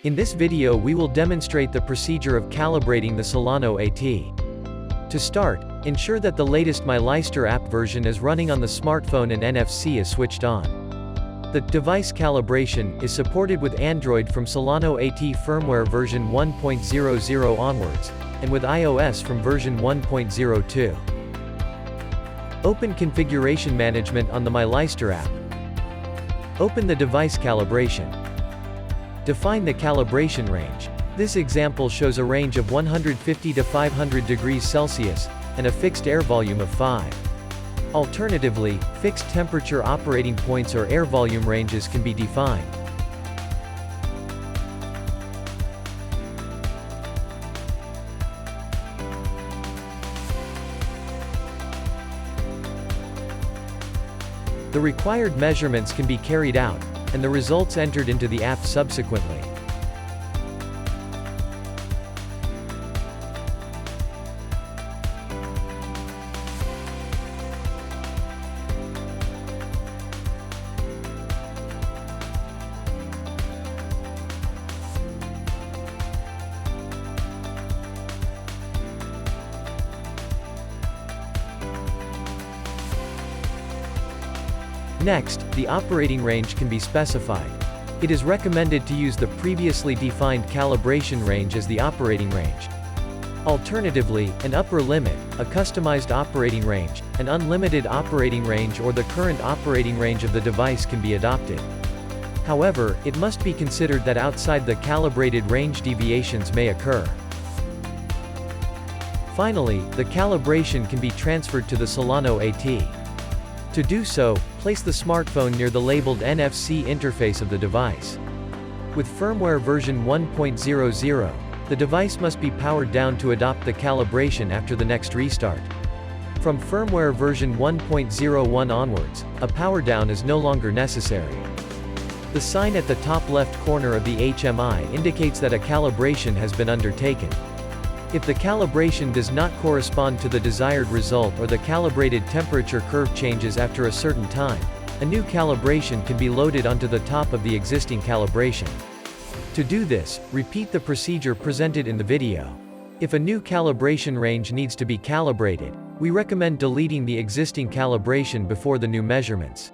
In this video we will demonstrate the procedure of calibrating the SOLANO AT. To start, ensure that the latest myLeister app version is running on the smartphone and NFC is switched on. The Device-Calibration is supported with Android from SOLANO AT firmware version 1.00 onwards, and with iOS from version 1.02. Open Configuration Management on the myLeister app. Open the Device-Calibration. Define the calibration range. This example shows a range of 150 to 500 degrees Celsius, and a fixed air volume of 5. Alternatively, fixed temperature operating points or air volume ranges can be defined. The required measurements can be carried out, and the results entered into the app subsequently. Next, the operating range can be specified. It is recommended to use the previously defined calibration range as the operating range. Alternatively, an upper limit, a customized operating range, an unlimited operating range or the current operating range of the device can be adopted. However, it must be considered that outside the calibrated range deviations may occur. Finally, the calibration can be transferred to the SOLANO AT. To do so, place the smartphone near the labeled NFC interface of the device. With firmware version 1.00, the device must be powered down to adopt the calibration after the next restart. From firmware version 1.01 onwards, a power down is no longer necessary. The sign at the top left corner of the HMI indicates that a calibration has been undertaken. If the calibration does not correspond to the desired result or the calibrated temperature curve changes after a certain time, a new calibration can be loaded onto the top of the existing calibration. To do this, repeat the procedure presented in the video. If a new calibration range needs to be calibrated, we recommend deleting the existing calibration before the new measurements.